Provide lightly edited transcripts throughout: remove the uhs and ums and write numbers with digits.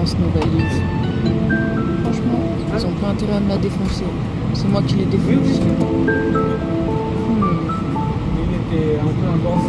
défonce nos valises. Franchement, ils ont pas intérêt à me la défoncer. C'est moi qui les défonce. Il était un peu intense.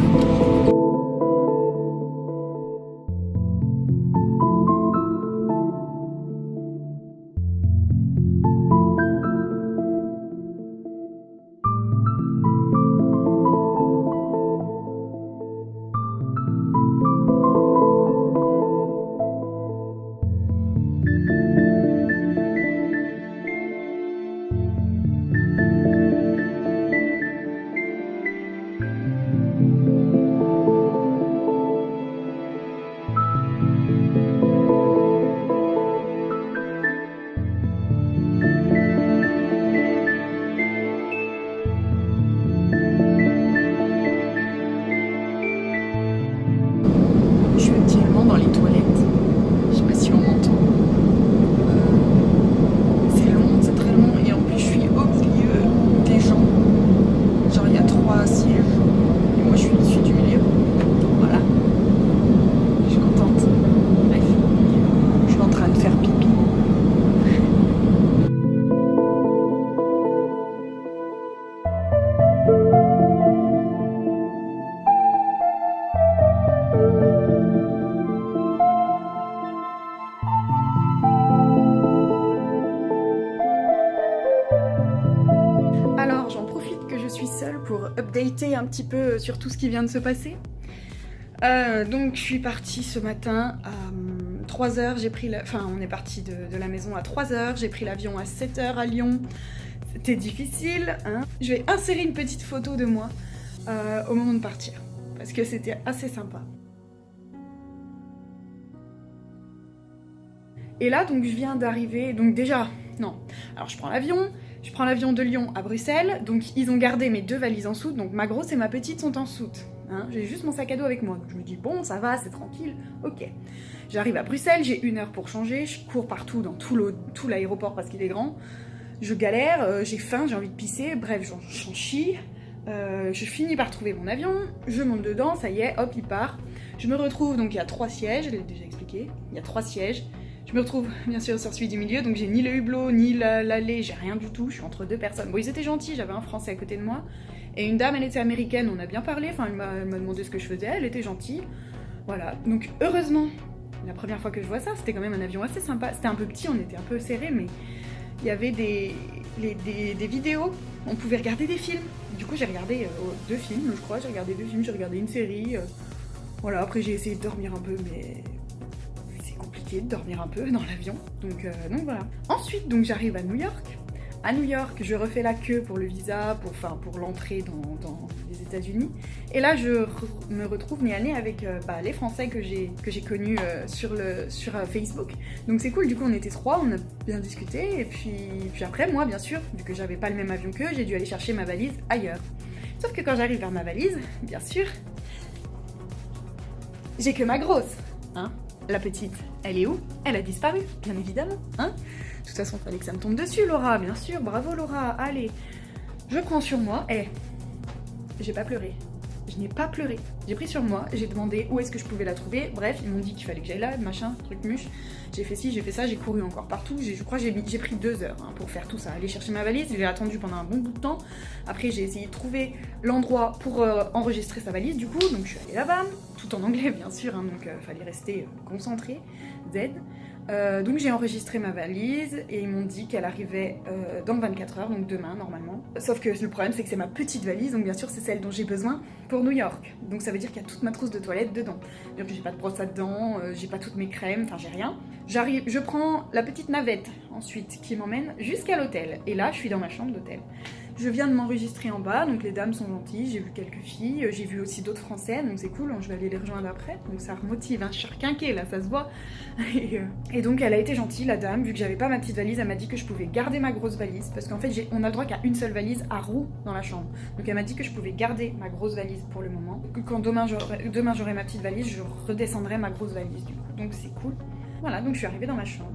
Je suis actuellement dans les toilettes. Je sais pas si on m'entend. C'est long, c'est très long. Et en plus, je suis au milieu des gens. Genre, il y a 3 sièges. Et moi, je suis issu du milieu. Voilà. Je suis contente. Bref. Je suis en train de faire pipi. Alors, j'en profite que je suis seule pour updater un petit peu sur tout ce qui vient de se passer. Donc, je suis partie ce matin à 3h, j'ai pris enfin, on est parti de la maison à 3h, j'ai pris l'avion à 7h à Lyon. C'était difficile, hein. Je vais insérer une petite photo de moi au moment de partir, parce que c'était assez sympa. Et là, donc, je viens d'arriver, donc déjà, non. Alors, je prends l'avion de Lyon à Bruxelles, donc ils ont gardé mes 2 valises en soute, donc ma grosse et ma petite sont en soute. Hein, j'ai juste mon sac à dos avec moi, donc je me dis bon, ça va, c'est tranquille, ok. J'arrive à Bruxelles, j'ai 1 heure pour changer, je cours partout dans tout l'aéroport parce qu'il est grand. Je galère, j'ai faim, j'ai envie de pisser, bref, j'en chie. Je finis par trouver mon avion, je monte dedans, ça y est, hop, il part. Je me retrouve, donc il y a 3 sièges, je l'ai déjà expliqué, il y a 3 sièges. Je me retrouve bien sûr sur celui du milieu, donc j'ai ni le hublot, ni l'allée, j'ai rien du tout, je suis entre 2 personnes. Bon, ils étaient gentils, j'avais un Français à côté de moi, et une dame, elle était américaine, on a bien parlé, enfin, elle m'a demandé ce que je faisais, elle était gentille. Voilà, donc heureusement, la première fois que je vois ça, c'était quand même un avion assez sympa. C'était un peu petit, on était un peu serré, mais il y avait des vidéos, on pouvait regarder des films. Du coup, j'ai regardé 2 films, je crois, j'ai regardé 2 films, j'ai regardé une série. Voilà, après j'ai essayé de dormir un peu, mais de dormir un peu dans l'avion, donc voilà. Ensuite, donc j'arrive à New York. À New York, je refais la queue pour le visa, pour l'entrée dans les États-Unis. Et là, je me retrouve nez à nez avec les Français que j'ai connus sur Facebook. Donc c'est cool, du coup on était 3, on a bien discuté. Et puis après, moi bien sûr, vu que j'avais pas le même avion qu'eux, j'ai dû aller chercher ma valise ailleurs. Sauf que quand j'arrive vers ma valise, bien sûr, j'ai que ma grosse, hein. La petite, elle est où? Elle a disparu, bien évidemment, hein. De toute façon, fallait que ça me tombe dessus, Laura, bien sûr, bravo Laura, allez. Je prends sur moi, j'ai pas pleuré. Je n'ai pas pleuré. J'ai pris sur moi, j'ai demandé où est-ce que je pouvais la trouver. Bref, ils m'ont dit qu'il fallait que j'aille là, machin, truc muche. J'ai fait ci, j'ai fait ça, j'ai couru encore partout. Je crois que j'ai pris 2 heures pour faire tout ça. Aller chercher ma valise, j'ai attendu pendant un bon bout de temps. Après, j'ai essayé de trouver l'endroit pour enregistrer sa valise, du coup. Donc, je suis allée là-bas, tout en anglais, bien sûr. Hein, donc, fallait rester concentré. Z. Donc j'ai enregistré ma valise et ils m'ont dit qu'elle arrivait dans 24 heures, donc demain normalement. Sauf que le problème c'est que c'est ma petite valise, donc bien sûr c'est celle dont j'ai besoin pour New York. Donc ça veut dire qu'il y a toute ma trousse de toilette dedans. Donc j'ai pas de brosse à dents, j'ai pas toutes mes crèmes, enfin j'ai rien. J'arrive, je prends la petite navette ensuite qui m'emmène jusqu'à l'hôtel. Et là je suis dans ma chambre d'hôtel. Je viens de m'enregistrer en bas, donc les dames sont gentilles, j'ai vu quelques filles, j'ai vu aussi d'autres Français, donc c'est cool, je vais aller les rejoindre après, donc ça remotive, hein, je suis requinquée là, ça se voit. Et donc elle a été gentille, la dame, vu que j'avais pas ma petite valise, elle m'a dit que je pouvais garder ma grosse valise, parce qu'en fait on a le droit qu'à une seule valise à roue dans la chambre. Donc elle m'a dit que je pouvais garder ma grosse valise pour le moment, que quand demain j'aurai ma petite valise, je redescendrai ma grosse valise du coup, donc c'est cool. Voilà, donc je suis arrivée dans ma chambre.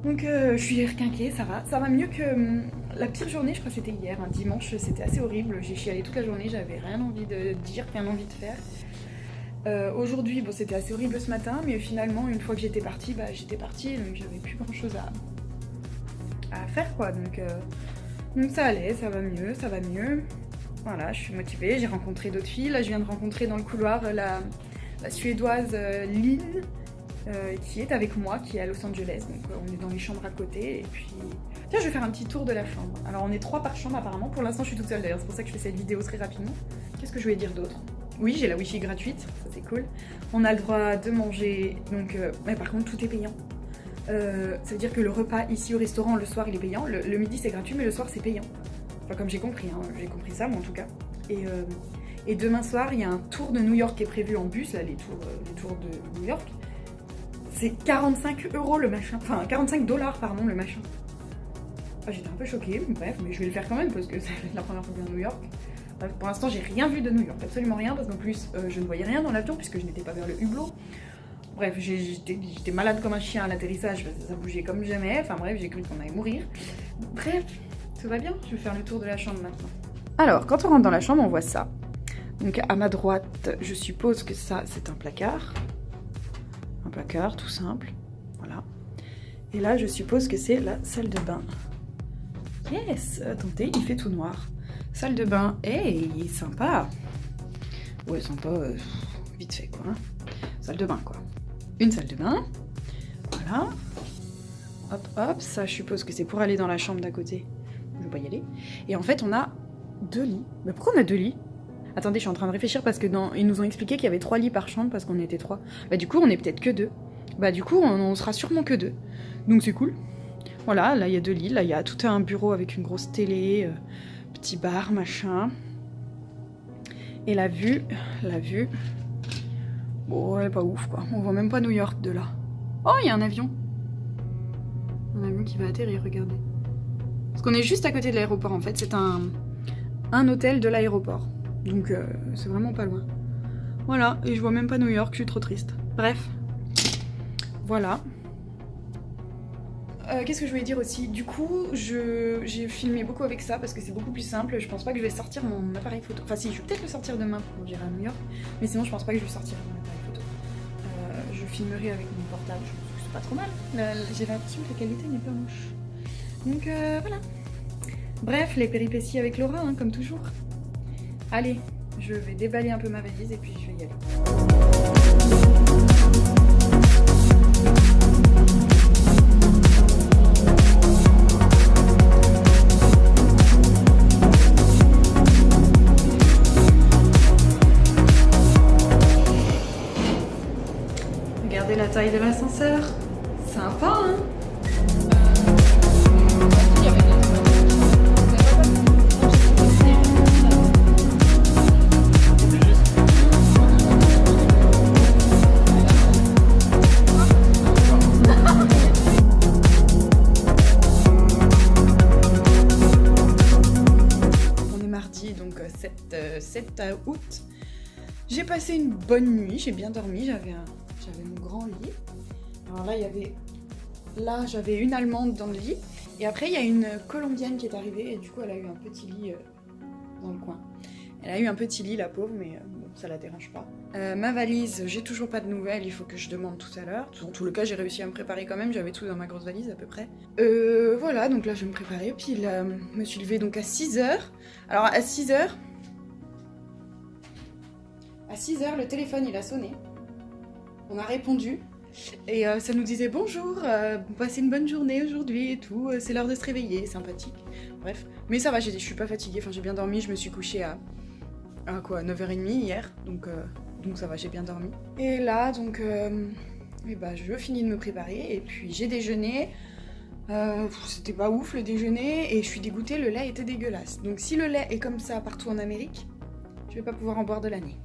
Donc je suis requinquée, ça va mieux que la pire journée, je crois que c'était hier, un dimanche, c'était assez horrible, j'ai chialé toute la journée, j'avais rien envie de dire, rien envie de faire. Aujourd'hui, bon, c'était assez horrible ce matin, mais finalement, une fois que j'étais partie, donc j'avais plus grand chose à faire quoi. Donc ça allait, ça va mieux. Voilà, je suis motivée, j'ai rencontré d'autres filles. Là, je viens de rencontrer dans le couloir la suédoise Lynn, qui est avec moi, qui est à Los Angeles. Donc on est dans les chambres à côté. Et puis, tiens, je vais faire un petit tour de la chambre. Alors, on est 3 par chambre apparemment. Pour l'instant, je suis toute seule d'ailleurs, c'est pour ça que je fais cette vidéo très rapidement. Qu'est-ce que je voulais dire d'autre? Oui, j'ai la wifi gratuite, ça c'est cool. On a le droit de manger, donc... mais par contre, tout est payant. Ça veut dire que le repas ici au restaurant, le soir, il est payant. Le midi, c'est gratuit, mais le soir, c'est payant. Enfin, comme j'ai compris, hein, j'ai compris ça, moi en tout cas. Et demain soir, il y a un tour de New York qui est prévu en bus, là, les tours de New York. C'est 45 € le machin, enfin 45 $, pardon, le machin. Enfin, j'étais un peu choquée, bref, mais je vais le faire quand même parce que c'est la première fois que je viens à New York. Bref, pour l'instant, j'ai rien vu de New York, absolument rien, parce qu'en plus, je ne voyais rien dans l'avion puisque je n'étais pas vers le hublot. Bref, j'étais malade comme un chien à l'atterrissage, ça bougeait comme jamais, enfin bref, j'ai cru qu'on allait mourir. Bref, tout va bien, je vais faire le tour de la chambre maintenant. Alors, quand on rentre dans la chambre, on voit ça. Donc à ma droite, je suppose que ça, c'est un placard. Un placard, tout simple, voilà. Et là, je suppose que c'est la salle de bain. Yes, attendez, il fait tout noir. Salle de bain, hey, sympa. Ouais, sympa, vite fait quoi. Hein. Salle de bain quoi. Une salle de bain, voilà. Hop, hop, ça je suppose que c'est pour aller dans la chambre d'à côté. Je vais pas y aller. Et en fait, on a 2 lits. Mais pourquoi on a 2 lits? Attendez, je suis en train de réfléchir parce que ils nous ont expliqué qu'il y avait 3 lits par chambre parce qu'on était 3. Bah du coup, on est peut-être que 2. Bah du coup, on sera sûrement que 2. Donc c'est cool. Voilà, là il y a 2 lits. Là il y a tout un bureau avec une grosse télé, petit bar, machin. Et la vue... Bon, elle est pas ouf quoi. On voit même pas New York de là. Oh, il y a un avion. Un avion qui va atterrir, regardez. Parce qu'on est juste à côté de l'aéroport en fait. C'est un hôtel de l'aéroport. Donc c'est vraiment pas loin. Voilà, et je vois même pas New York, je suis trop triste. Bref. Voilà. Qu'est-ce que je voulais dire aussi? Du coup, j'ai filmé beaucoup avec ça parce que c'est beaucoup plus simple. Je pense pas que je vais sortir mon appareil photo. Enfin si, je vais peut-être le sortir demain pour j'irai à New York. Mais sinon, je pense pas que je vais sortir mon appareil photo. Je filmerai avec mon portable. Je pense que c'est pas trop mal. J'ai l'impression que la qualité n'est pas moche. Donc voilà. Bref, les péripéties avec Laura, hein, comme toujours. Allez, je vais déballer un peu ma valise et puis je vais y aller. Regardez la taille de l'ascenseur. Sympa, hein? On est mardi, donc 7 août. J'ai passé une bonne nuit, j'ai bien dormi, j'avais mon grand lit. Alors là, j'avais une Allemande dans le lit. Et après, il y a une Colombienne qui est arrivée et du coup, elle a eu un petit lit dans le coin. Elle a eu un petit lit, la pauvre, mais bon, ça la dérange pas. Ma valise, j'ai toujours pas de nouvelles, il faut que je demande tout à l'heure. Dans tout le cas, j'ai réussi à me préparer quand même, j'avais tout dans ma grosse valise à peu près. Voilà, donc là, je vais me préparer. Puis là, je me suis levée donc à 6h. Alors, à 6h, le téléphone, il a sonné. On a répondu. Et ça nous disait bonjour, passez une bonne journée aujourd'hui et tout, c'est l'heure de se réveiller, sympathique. Bref, mais ça va, je suis pas fatiguée, enfin j'ai bien dormi, je me suis couchée à 9h30 hier, donc ça va, j'ai bien dormi. Et là, donc, je finis de me préparer et puis j'ai déjeuné. C'était pas ouf le déjeuner et je suis dégoûtée, le lait était dégueulasse. Donc si le lait est comme ça partout en Amérique, je vais pas pouvoir en boire de l'année.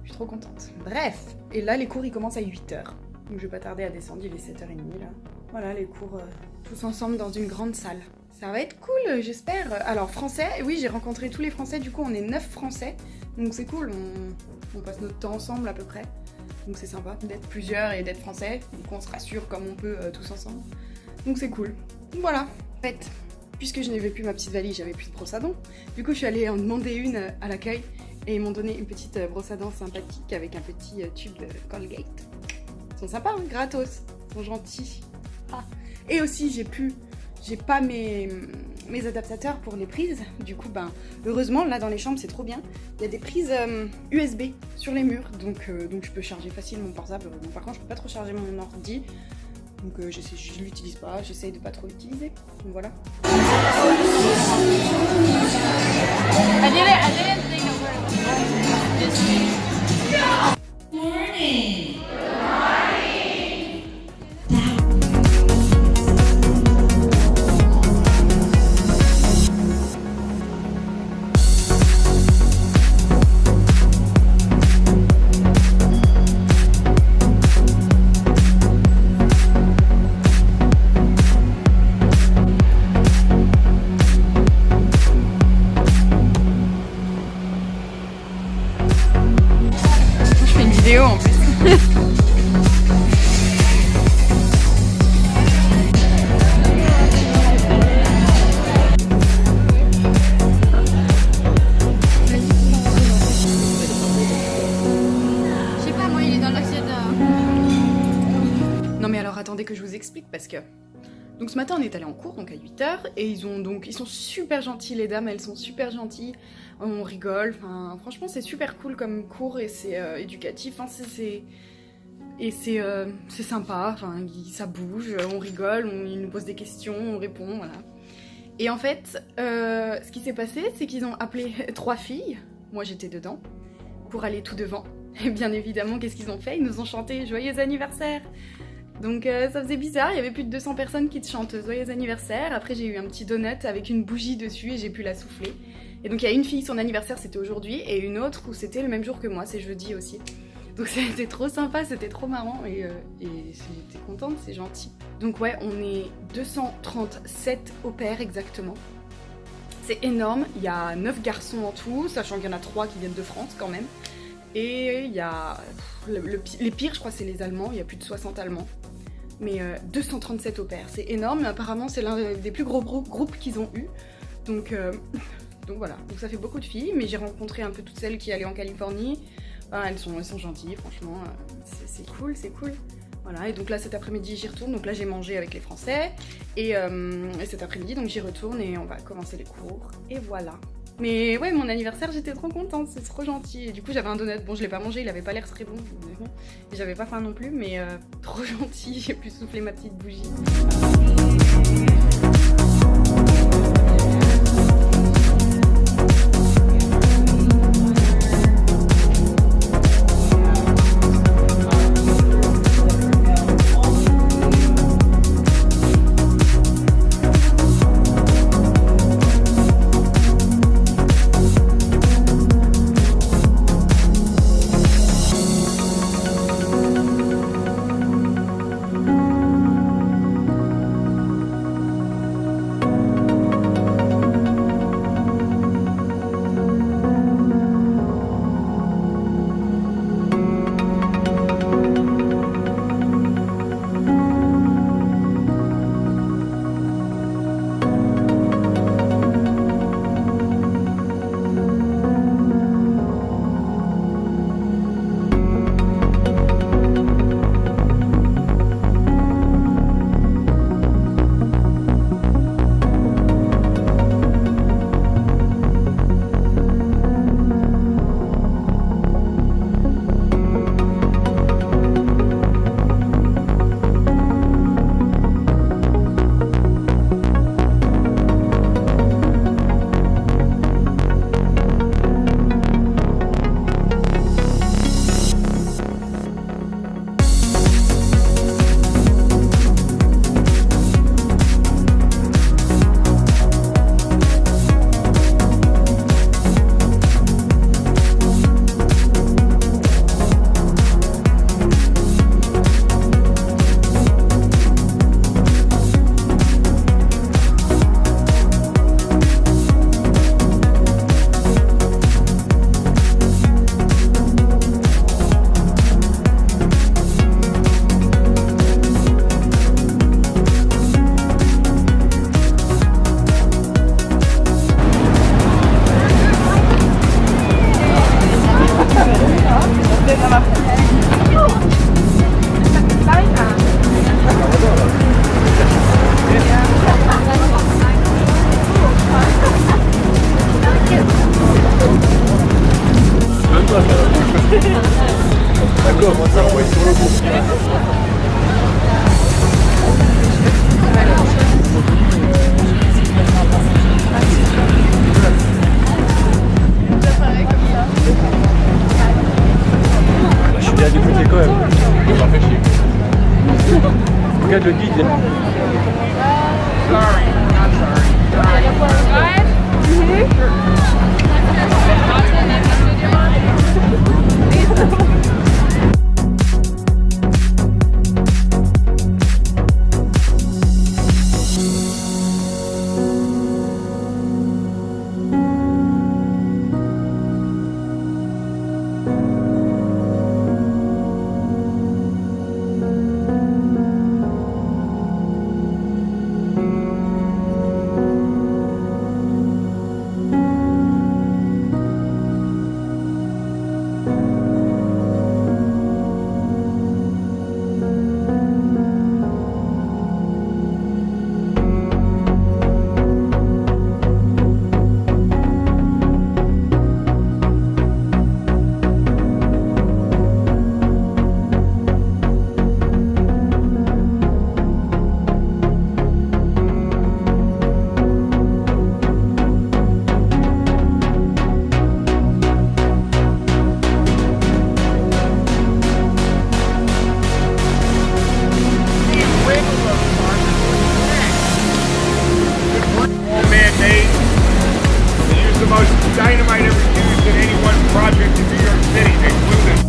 Je suis trop contente. Bref, et là les cours ils commencent à 8h. Donc je vais pas tarder à descendre, il est 7h30 là. Voilà les cours tous ensemble dans une grande salle. Ça va être cool, j'espère. Alors français, oui j'ai rencontré tous les français, du coup on est 9 français. Donc c'est cool, on passe notre temps ensemble à peu près. Donc c'est sympa d'être plusieurs et d'être français. Donc on se rassure comme on peut tous ensemble. Donc c'est cool. Donc voilà, en fait, puisque je n'avais plus ma petite valise, j'avais plus de brosse à dents. Du coup je suis allée en demander une à l'accueil. Et ils m'ont donné une petite brosse à dents sympathique avec un petit tube Colgate. Ils sont sympas, hein, gratos. Ils sont gentils. Ah. Et aussi, j'ai pas mes adaptateurs pour les prises. Du coup, ben, heureusement, là dans les chambres, c'est trop bien. Il y a des prises USB sur les murs. Donc je peux charger facilement mon portable. Bon, par contre, je peux pas trop charger mon ordi. Donc je l'utilise pas, j'essaye de pas trop l'utiliser. Donc voilà. I didn't think of her this way. Morning. Je fais une vidéo en plus. Je sais pas, moi il est dans l'assiette. Non mais alors attendez que je vous explique parce que... Donc ce matin on est allé en cours, donc à 8h, et ils sont super gentils les dames, elles sont super gentilles, on rigole, enfin franchement c'est super cool comme cours et c'est éducatif, hein, c'est sympa, enfin ça bouge, on rigole, ils nous posent des questions, on répond, voilà. Et en fait, ce qui s'est passé, c'est qu'ils ont appelé 3 filles, moi j'étais dedans, pour aller tout devant. Et bien évidemment, qu'est-ce qu'ils ont fait? Ils nous ont chanté « Joyeux anniversaire !» Donc ça faisait bizarre, il y avait plus de 200 personnes qui te chantent « Joyeux anniversaire !» Après j'ai eu un petit donut avec une bougie dessus et j'ai pu la souffler. Et donc il y a une fille, son anniversaire c'était aujourd'hui, et une autre où c'était le même jour que moi, c'est jeudi aussi. Donc c'était trop sympa, c'était trop marrant et j'étais contente, c'est gentil. Donc ouais, on est 237 au pair exactement. C'est énorme, il y a 9 garçons en tout, sachant qu'il y en a 3 qui viennent de France quand même. Et il y a... les pires, je crois, c'est les Allemands, il y a plus de 60 Allemands. Mais 237 au pair, c'est énorme, mais apparemment c'est l'un des plus gros groupes qu'ils ont eu. Donc voilà, donc ça fait beaucoup de filles, mais j'ai rencontré un peu toutes celles qui allaient en Californie. Ah, elles sont gentilles, franchement, c'est cool, c'est cool. Voilà, et donc là cet après-midi j'y retourne, donc là j'ai mangé avec les Français, et cet après-midi donc j'y retourne et on va commencer les cours, et voilà. Mais ouais, mon anniversaire j'étais trop contente, c'est trop gentil, et du coup j'avais un donut, bon je l'ai pas mangé, il avait pas l'air très bon, et j'avais pas faim non plus, mais trop gentil, j'ai pu souffler ma petite bougie. Je suis bien du côté quand même. Ça fait chier. Regarde le guide. Dynamite ever used in any one project in New York City. They flew this.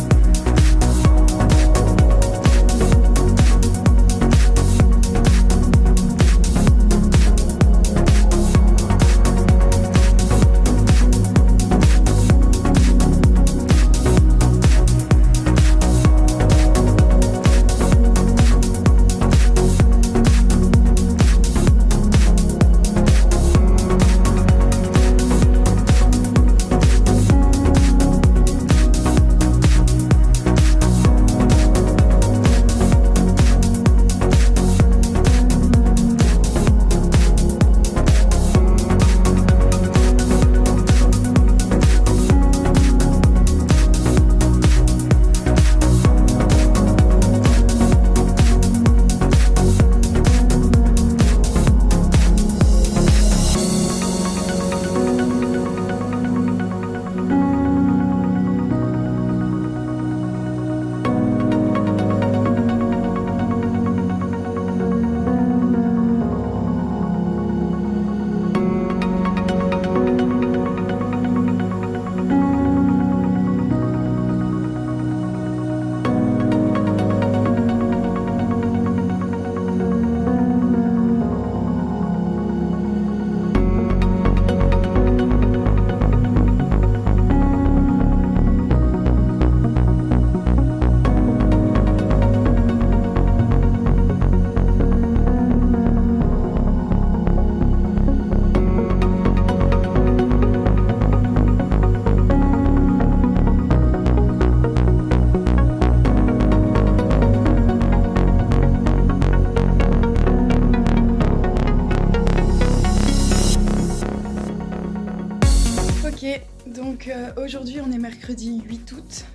Donc aujourd'hui on est mercredi 8 août.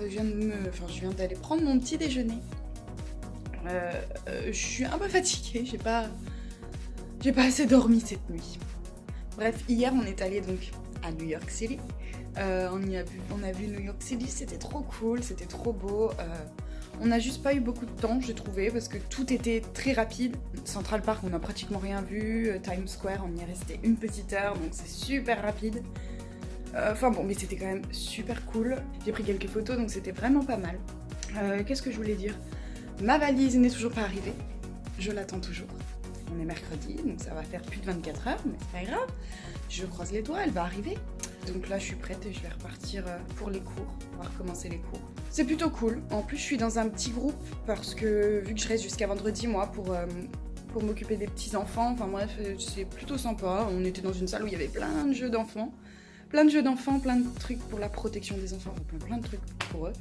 Je viens d'aller prendre mon petit déjeuner. Je suis un peu fatiguée, j'ai pas assez dormi cette nuit. Bref, hier on est allé donc à New York City. On a vu New York City, c'était trop cool, c'était trop beau. On n'a juste pas eu beaucoup de temps, j'ai trouvé, parce que tout était très rapide. Central Park, on n'a pratiquement rien vu. Times Square, on y est resté une petite heure, donc c'est super rapide. Enfin bon, mais c'était quand même super cool. J'ai pris quelques photos, donc c'était vraiment pas mal. Qu'est-ce que je voulais dire? Ma valise n'est toujours pas arrivée. Je l'attends toujours. On est mercredi, donc ça va faire plus de 24 heures, mais c'est pas grave. Je croise les doigts, elle va arriver. Donc là, je suis prête et je vais repartir pour les cours. On va recommencer les cours. C'est plutôt cool. En plus, je suis dans un petit groupe parce que vu que je reste jusqu'à vendredi, moi, pour m'occuper des petits-enfants. Enfin bref, c'est plutôt sympa. On était dans une salle où il y avait plein de jeux d'enfants. Plein de trucs pour la protection des enfants, plein de trucs pour eux.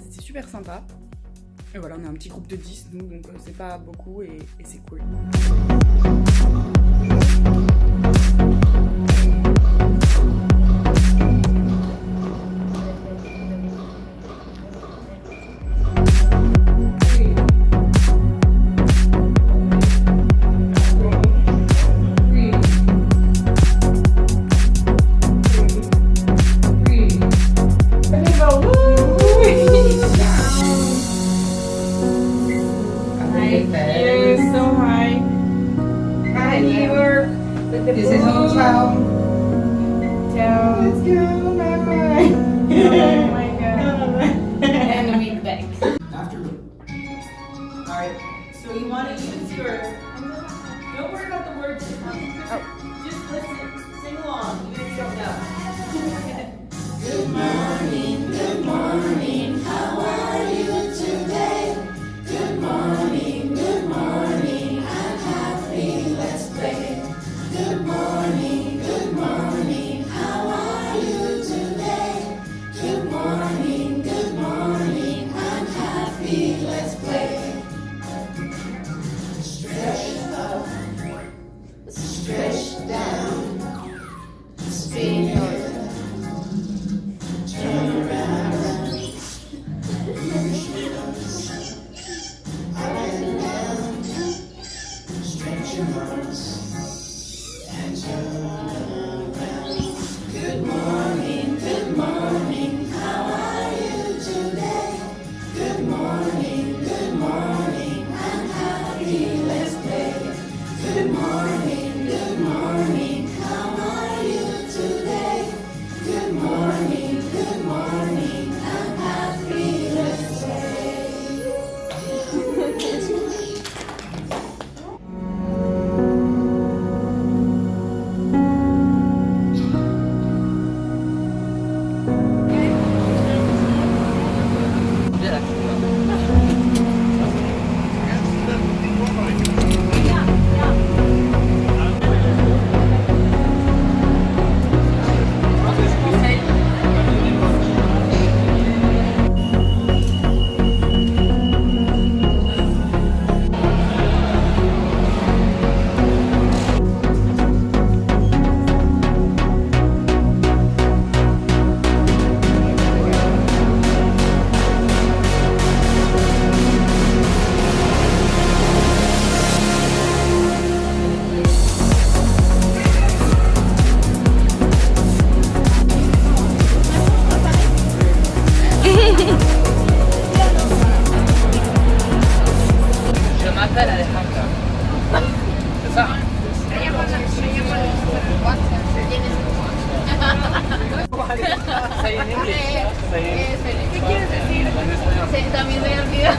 C'était super sympa. Et voilà, on est un petit groupe de 10, nous, donc c'est pas beaucoup et c'est cool. Say in English. Say in ¿Qué quieres decir? Sí, también me olvidó.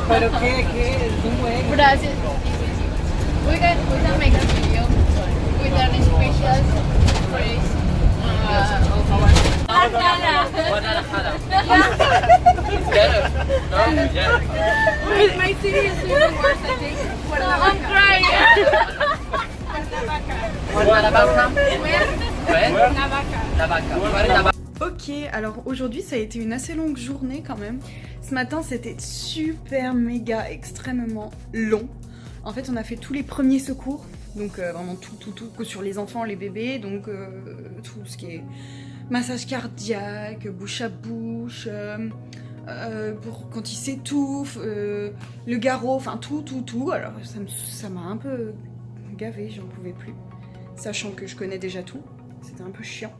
¿Pero qué? ¿Cómo es? Gracias. We can make a video with an special phrase. Guadalajara. No? Yeah. My city is even worse, I think. I'm crying. Guadalajara. Navaca. Ok, alors aujourd'hui ça a été une assez longue journée quand même. Ce matin c'était super méga extrêmement long. En fait on a fait tous les premiers secours, donc vraiment tout que sur les enfants, les bébés, donc tout ce qui est massage cardiaque, bouche à bouche, pour quand ils s'étouffent, le garrot, enfin tout. Alors ça m'a un peu gavé, j'en pouvais plus, sachant que je connais déjà tout, c'était un peu chiant.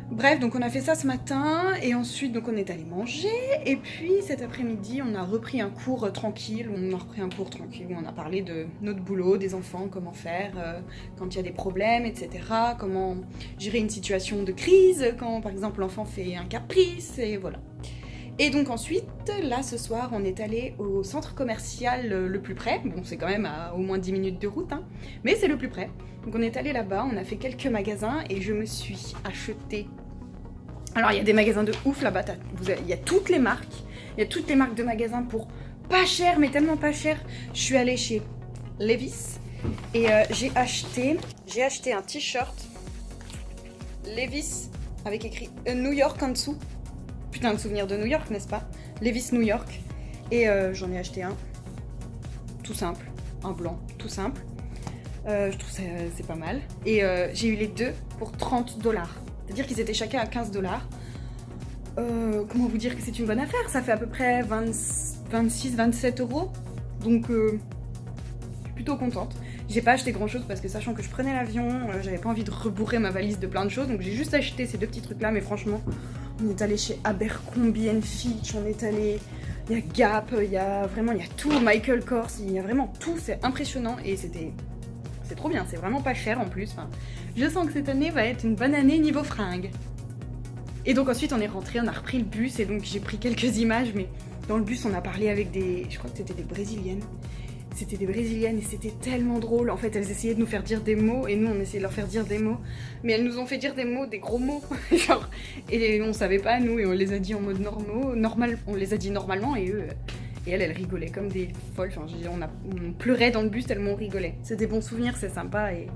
Bref, donc on a fait ça ce matin et ensuite donc on est allé manger et puis cet après-midi on a repris un cours tranquille, où on a parlé de notre boulot, des enfants, comment faire quand il y a des problèmes, etc. Comment gérer une situation de crise quand par exemple l'enfant fait un caprice et voilà. Et donc ensuite, là ce soir on est allé au centre commercial le plus près, bon c'est quand même à au moins 10 minutes de route, hein, mais c'est le plus près. Donc on est allé là-bas, on a fait quelques magasins et je me suis acheté... Alors il y a des magasins de ouf là-bas, il y a toutes les marques, de magasins pour pas cher, mais tellement pas cher. Je suis allée chez Levi's et j'ai acheté un t-shirt Levi's avec écrit New York en dessous. Putain, le souvenir de New York, n'est-ce pas? Levi's New York. Et j'en ai acheté un tout simple, un blanc tout simple. Je trouve que c'est pas mal. Et j'ai eu les deux pour 30 $. C'est-à-dire qu'ils étaient chacun à 15 $. Comment vous dire que c'est une bonne affaire? Ça fait à peu près 26-27 €. Donc je suis plutôt contente. J'ai pas acheté grand chose parce que sachant que je prenais l'avion, j'avais pas envie de rebourrer ma valise de plein de choses. Donc j'ai juste acheté ces deux petits trucs là. Mais franchement, on est allé chez Abercrombie & Fitch, on est allé... Il y a Gap, il y a tout, Michael Kors, il y a vraiment tout, c'est impressionnant et c'est trop bien, c'est vraiment pas cher en plus. Enfin, je sens que cette année va être une bonne année niveau fringues. Et donc ensuite on est rentré, on a repris le bus et donc j'ai pris quelques images, mais dans le bus on a parlé avec je crois que c'était des Brésiliennes. C'était des Brésiliennes et c'était tellement drôle. En fait, elles essayaient de nous faire dire des mots et nous on essayait de leur faire dire des mots. Mais elles nous ont fait dire des mots, des gros mots. Genre, et on savait pas nous et on les a dit en mode normal. On les a dit normalement et eux... Et elles rigolaient comme des folles. Enfin, on pleurait dans le bus tellement on rigolait. C'est des bons souvenirs, c'est sympa et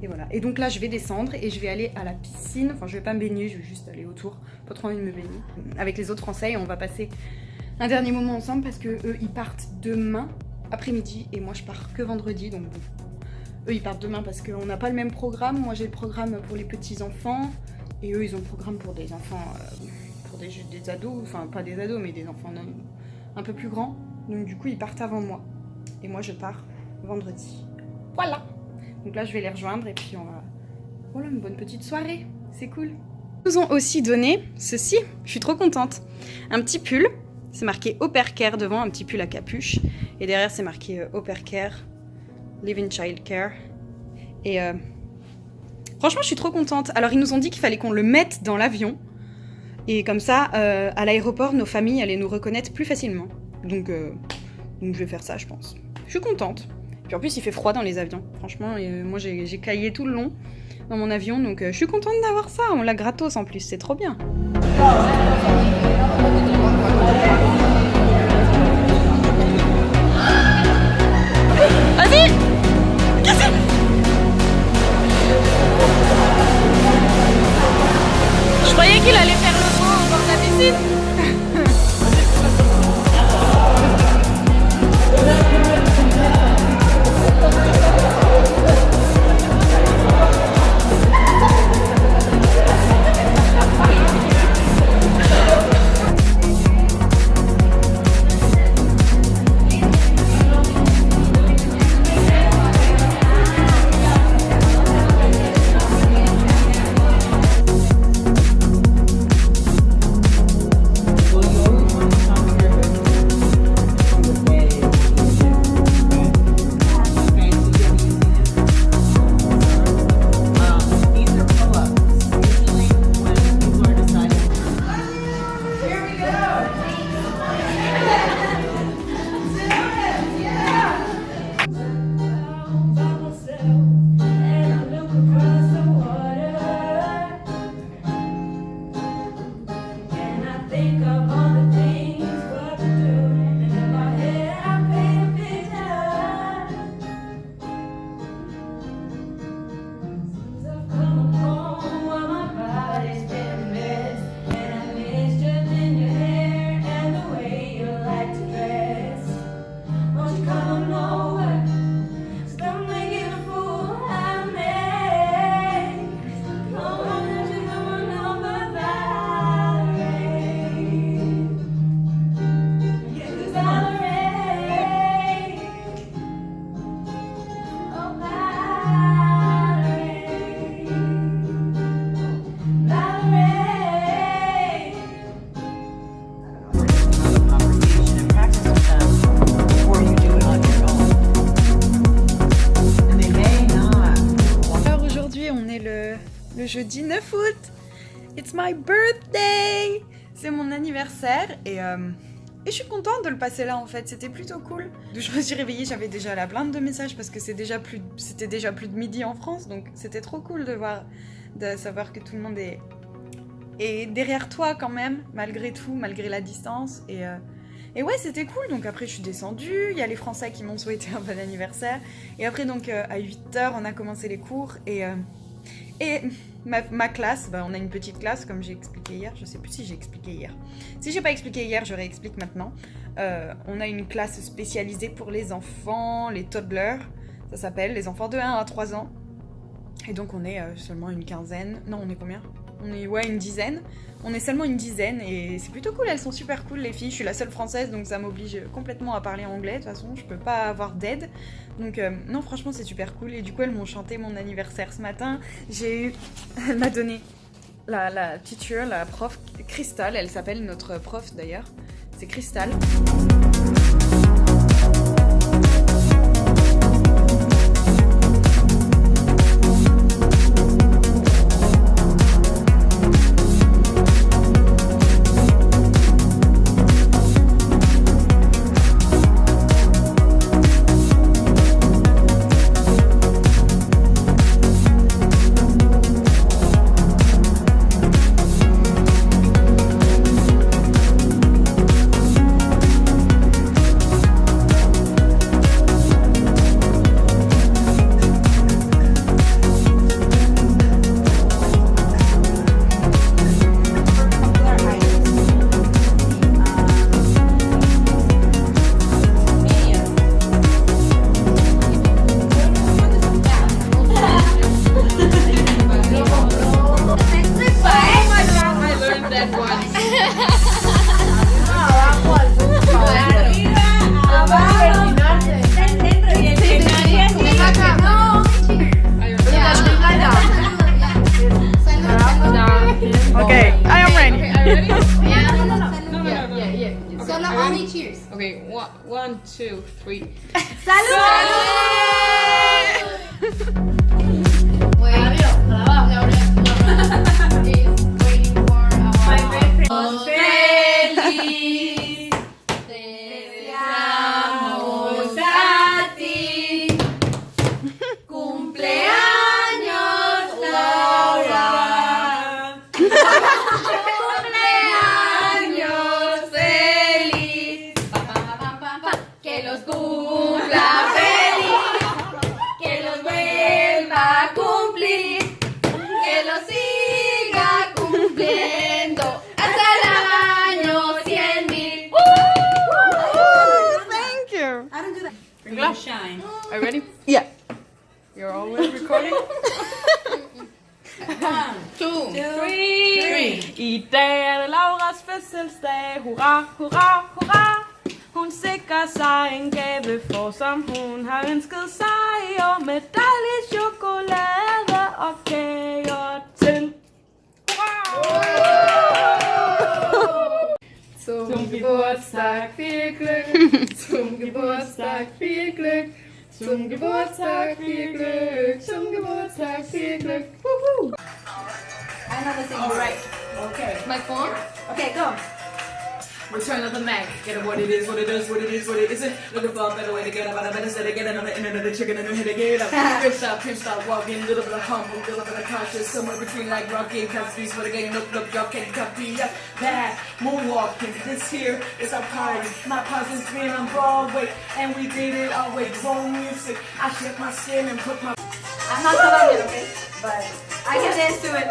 voilà. Et donc là, je vais descendre et je vais aller à la piscine. Enfin, je vais pas me baigner, je vais juste aller autour. Pas trop envie de me baigner. Avec les autres Français et on va passer un dernier moment ensemble parce que eux, ils partent demain après-midi et moi, je pars que vendredi. Donc bon, eux, ils partent demain parce qu'on n'a pas le même programme. Moi, j'ai le programme pour les petits-enfants et eux, ils ont le programme pour des enfants, pour des ados. Enfin, pas des ados, mais des enfants un peu plus grands. Donc du coup, ils partent avant moi. Et moi, je pars vendredi. Voilà. Donc là, je vais les rejoindre et puis on va... Voilà, une bonne petite soirée. C'est cool. Ils nous ont aussi donné ceci. Je suis trop contente. Un petit pull. C'est marqué Au Pair Care devant, un petit pull à capuche. Et derrière, c'est marqué Au Pair Care, Live in Child Care. Et franchement, je suis trop contente. Alors, ils nous ont dit qu'il fallait qu'on le mette dans l'avion. Et comme ça, à l'aéroport, nos familles allaient nous reconnaître plus facilement. Donc je vais faire ça, je pense. Je suis contente. Puis en plus, il fait froid dans les avions. Franchement, moi, j'ai caillé tout le long dans mon avion. Donc je suis contente d'avoir ça. On l'a gratos en plus, c'est trop bien. Vas-y! Je croyais qu'il allait faire le beau au bord de la piscine. le jeudi 9 août. It's my birthday. C'est mon anniversaire et je suis contente de le passer là en fait, c'était plutôt cool. Donc je me suis réveillée, j'avais déjà la blinde de messages parce que c'était déjà plus de midi en France, donc c'était trop cool de savoir que tout le monde est derrière toi quand même, malgré tout, malgré la distance. Et ouais, c'était cool, donc après je suis descendue, il y a les Français qui m'ont souhaité un bon anniversaire. Et après donc à 8h on a commencé les cours et ma classe, on a une petite classe comme j'ai expliqué hier, je sais plus si j'ai expliqué hier. Si j'ai pas expliqué hier, je réexplique maintenant. On a une classe spécialisée pour les enfants, les toddlers, ça s'appelle, les enfants de 1 à 3 ans. Et donc on est seulement une quinzaine, non on est combien ? On est une dizaine. On est seulement une dizaine et c'est plutôt cool, elles sont super cool les filles. Je suis la seule française donc ça m'oblige complètement à parler anglais. De toute façon, je peux pas avoir d'aide. Donc non, franchement, c'est super cool. Et du coup, elles m'ont chanté mon anniversaire ce matin. Elle m'a donné la teacher, la prof Crystal. Elle s'appelle notre prof d'ailleurs. C'est Crystal. Okay, I am ready. Okay, are you ready? Yeah. Solo only cheers. Okay, 1, 2, 3. ¡Salud! Feliz deseamos a ti. Cumpleaños, Laura. Cumpleaños feliz. Que los cumpla feliz. Que los vuelva a cumplir. Que los siga cumpliendo hasta el año 100,000. Thank you. I don't do that. Shine. Are you ready? Yeah. You're always recording? 2, 3. I dag er det Lauras fødselsdag, hurra, hurra, hurra. Hun sikrer sig en gave for, som hun har ønsket sig, og med dejlig chokolade og kager til. Zum Geburtstag viel Glück. Zum Geburtstag viel Glück. Zum Geburtstag viel Glück. Zum Geburtstag viel Glück. Woohoo! I know the thing. Right. Okay. My phone? Okay, go. Return of the Mac. Get it what it is, what it is, what it is, what it isn't. Looking for a better way to get up, but I better say to get it on the internet, the chicken and the hit to get up. Pimp stop walking, little bit of humble, little bit of cautious, somewhere between like Rocky and Cosby's for the game. Look, y'all can't copy up. Bad moonwalking. This here is our party. My cousin's been on Broadway, and we did it all way. Grown music. I shook my skin and put my. I'm not Colombian, okay? But I can dance to it.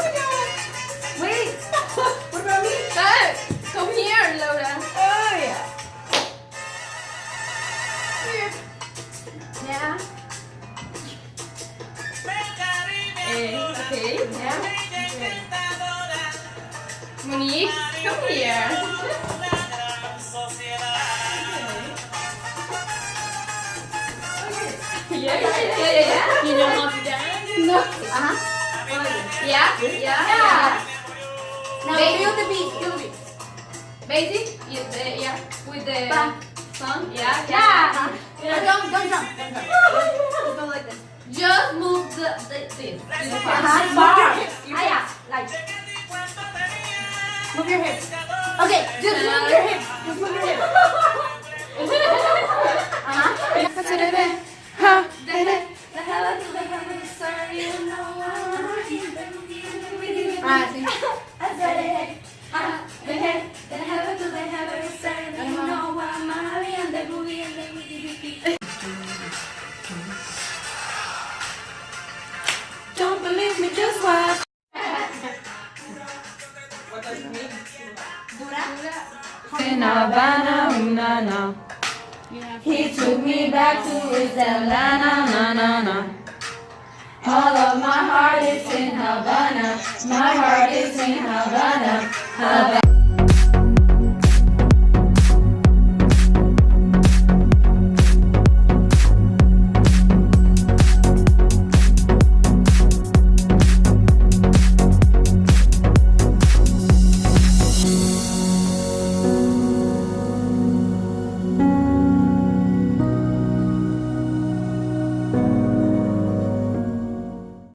Wait. What about me? Hey, come here, Laura. Oh, yeah. Yeah. Okay. Yeah. Monique, come here. Yeah. You know how to dance? No. Uh-huh. Yeah. Now Baby. feel the beat. Basic? Yeah. With the Bam. song? Yeah. Yeah. Don't jump. Just go like this. Just move this. Uh-huh. Bar. Ah, yeah. Like, move your hips. Okay, just move your hips. Just move your hips. Don't believe me, just watch. In Havana, na na. He took me back to his Atlanta, na na na. All of my heart is in Havana. My heart is in Havana.